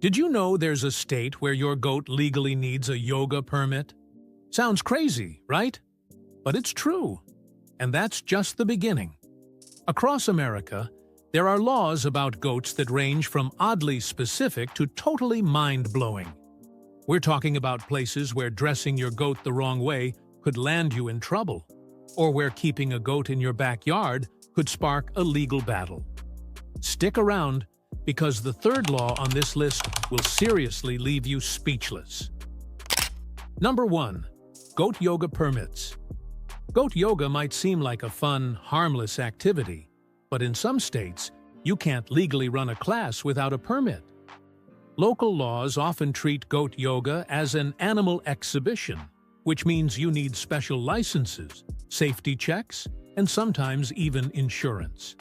Did you know there's a state where your goat legally needs a yoga permit? Sounds crazy, right? But it's true. And that's just the beginning. Across America, there are laws about goats that range from oddly specific to totally mind-blowing. We're talking about places where dressing your goat the wrong way could land you in trouble, or where keeping a goat in your backyard could spark a legal battle. Stick around, because the third law on this list will seriously leave you speechless. Number 1. Goat yoga permits. Goat yoga might seem like a fun, harmless activity, but in some states, you can't legally run a class without a permit. Local laws often treat goat yoga as an animal exhibition, which means you need special licenses, safety checks, and sometimes even insurance.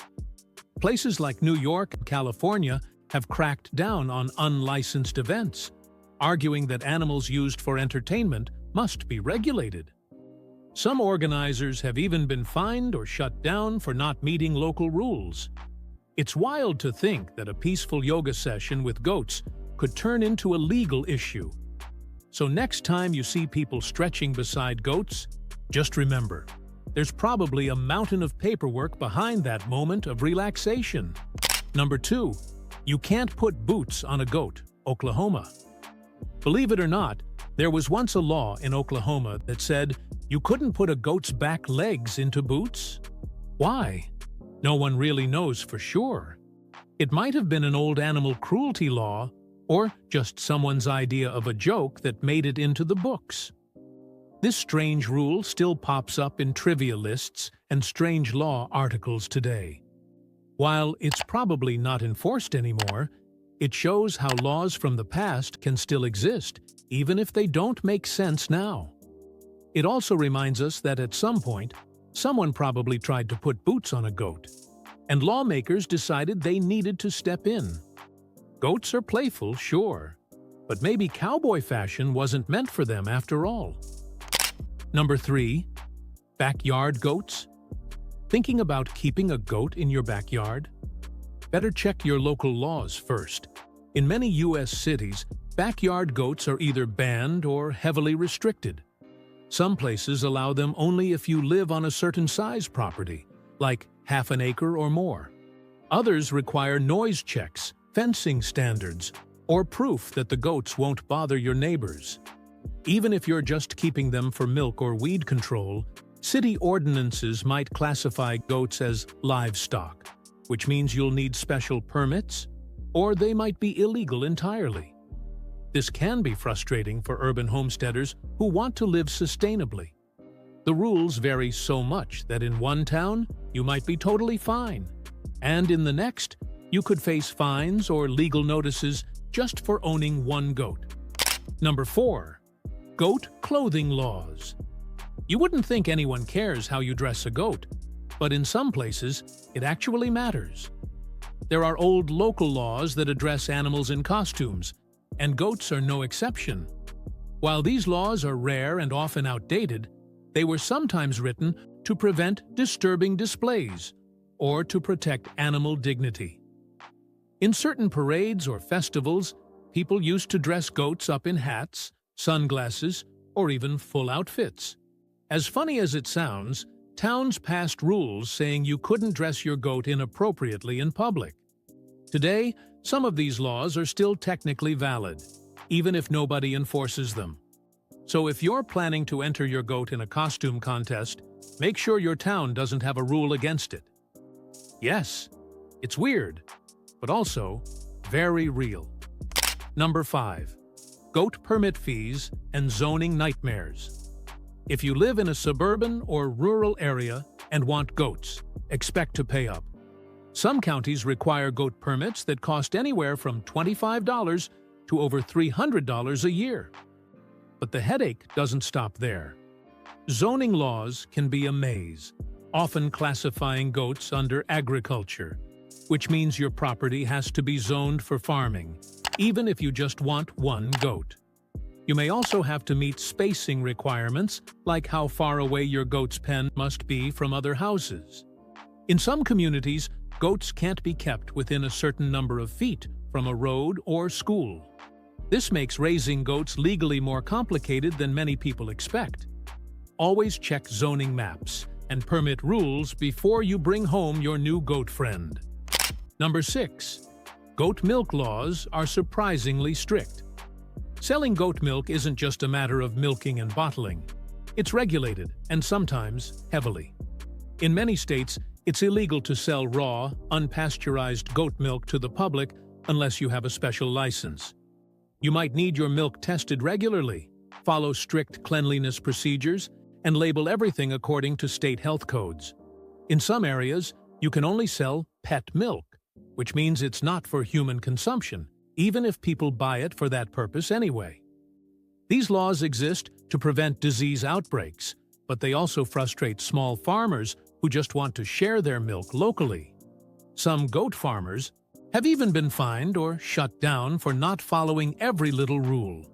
Places like New York and California have cracked down on unlicensed events, arguing that animals used for entertainment must be regulated. Some organizers have even been fined or shut down for not meeting local rules. It's wild to think that a peaceful yoga session with goats could turn into a legal issue. So next time you see people stretching beside goats, just remember, there's probably a mountain of paperwork behind that moment of relaxation. Number 2. You can't put boots on a goat, Oklahoma. Believe it or not, there was once a law in Oklahoma that said you couldn't put a goat's back legs into boots. Why? No one really knows for sure. It might have been an old animal cruelty law, or just someone's idea of a joke that made it into the books. This strange rule still pops up in trivia lists and strange law articles today. While it's probably not enforced anymore, it shows how laws from the past can still exist, even if they don't make sense now. It also reminds us that at some point, someone probably tried to put boots on a goat, and lawmakers decided they needed to step in. Goats are playful, sure, but maybe cowboy fashion wasn't meant for them after all. Number 3. Backyard goats. Thinking about keeping a goat in your backyard? Better check your local laws first. In many U.S. cities, backyard goats are either banned or heavily restricted. Some places allow them only if you live on a certain size property, like half an acre or more. Others require noise checks, fencing standards, or proof that the goats won't bother your neighbors. Even if you're just keeping them for milk or weed control, city ordinances might classify goats as livestock, which means you'll need special permits, or they might be illegal entirely. This can be frustrating for urban homesteaders who want to live sustainably. The rules vary so much that in one town, you might be totally fine, and in the next, you could face fines or legal notices just for owning one goat. Number 4. Goat clothing laws. You wouldn't think anyone cares how you dress a goat, but in some places, it actually matters. There are old local laws that address animals in costumes, and goats are no exception. While these laws are rare and often outdated, they were sometimes written to prevent disturbing displays or to protect animal dignity. In certain parades or festivals, people used to dress goats up in hats, sunglasses, or even full outfits. As funny as it sounds, towns passed rules saying you couldn't dress your goat inappropriately in public. Today, some of these laws are still technically valid, even if nobody enforces them. So if you're planning to enter your goat in a costume contest, make sure your town doesn't have a rule against it. Yes, it's weird, but also very real. Number 5. Goat permit fees and zoning nightmares. If you live in a suburban or rural area and want goats, expect to pay up. Some counties require goat permits that cost anywhere from $25 to over $300 a year. But the headache doesn't stop there. Zoning laws can be a maze, often classifying goats under agriculture, which means your property has to be zoned for farming, even if you just want one goat. You may also have to meet spacing requirements, like how far away your goat's pen must be from other houses. In some communities, goats can't be kept within a certain number of feet from a road or school. This makes raising goats legally more complicated than many people expect. Always check zoning maps and permit rules before you bring home your new goat friend. Number 6. Goat milk laws are surprisingly strict. Selling goat milk isn't just a matter of milking and bottling. It's regulated, and sometimes heavily. In many states, it's illegal to sell raw, unpasteurized goat milk to the public unless you have a special license. You might need your milk tested regularly, follow strict cleanliness procedures, and label everything according to state health codes. In some areas, you can only sell pet milk, which means it's not for human consumption, even if people buy it for that purpose anyway. These laws exist to prevent disease outbreaks, but they also frustrate small farmers who just want to share their milk locally. Some goat farmers have even been fined or shut down for not following every little rule.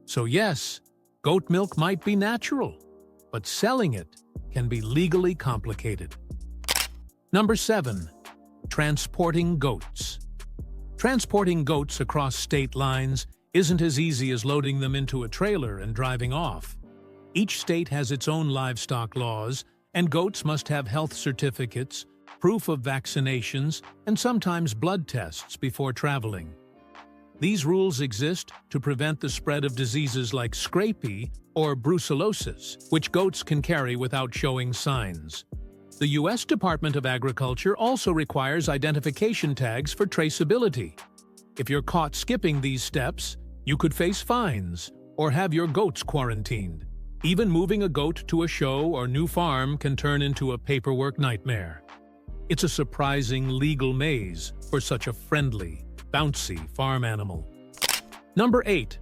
So yes, goat milk might be natural, but selling it can be legally complicated. Number 7. Transporting goats. Transporting goats across state lines isn't as easy as loading them into a trailer and driving off. Each state has its own livestock laws, and goats must have health certificates, proof of vaccinations, and sometimes blood tests before traveling. These rules exist to prevent the spread of diseases like scrapie or brucellosis, which goats can carry without showing signs. The U.S. Department of Agriculture also requires identification tags for traceability. If you're caught skipping these steps, you could face fines or have your goats quarantined. Even moving a goat to a show or new farm can turn into a paperwork nightmare. It's a surprising legal maze for such a friendly, bouncy farm animal. Number 8.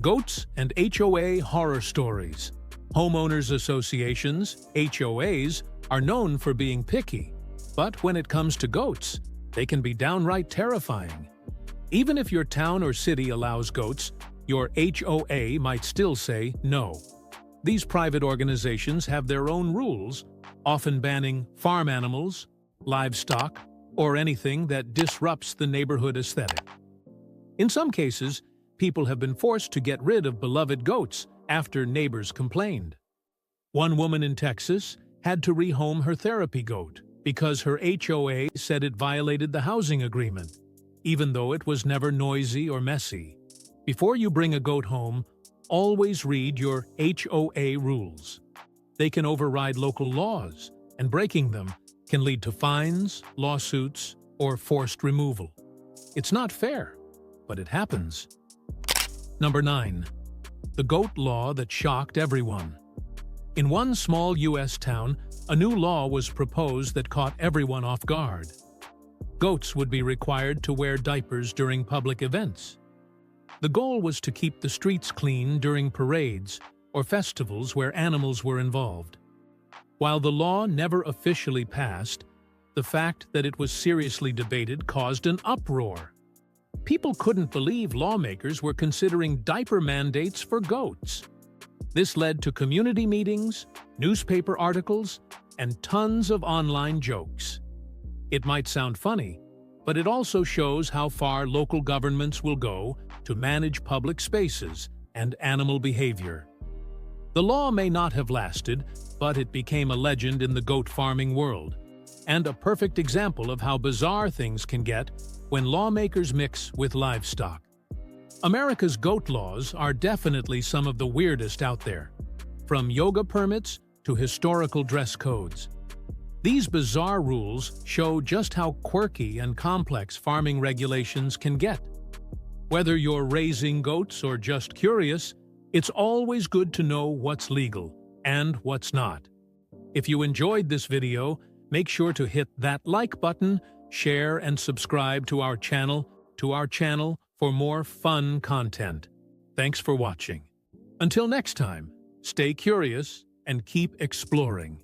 Goats and HOA horror stories. Homeowners associations, HOAs, are known for being picky, but when it comes to goats, they can be downright terrifying. Even if your town or city allows goats, your HOA might still say no. These private organizations have their own rules, often banning farm animals, livestock, or anything that disrupts the neighborhood aesthetic. In some cases, people have been forced to get rid of beloved goats after neighbors complained. One woman in Texas had to rehome her therapy goat because her HOA said it violated the housing agreement, even though it was never noisy or messy. Before you bring a goat home, always read your HOA rules. They can override local laws, and breaking them can lead to fines, lawsuits, or forced removal. It's not fair, but it happens. Number 9. The goat law that shocked everyone. In one small U.S. town, a new law was proposed that caught everyone off guard. Goats would be required to wear diapers during public events. The goal was to keep the streets clean during parades or festivals where animals were involved. While the law never officially passed, the fact that it was seriously debated caused an uproar. People couldn't believe lawmakers were considering diaper mandates for goats. This led to community meetings, newspaper articles, and tons of online jokes. It might sound funny, but it also shows how far local governments will go to manage public spaces and animal behavior. The law may not have lasted, but it became a legend in the goat farming world, and a perfect example of how bizarre things can get when lawmakers mix with livestock. America's goat laws are definitely some of the weirdest out there, from yoga permits to historical dress codes. These bizarre rules show just how quirky and complex farming regulations can get. Whether you're raising goats or just curious, it's always good to know what's legal and what's not. If you enjoyed this video, make sure to hit that like button, share and subscribe to our channel for more fun content. Thanks for watching. Until next time, stay curious and keep exploring.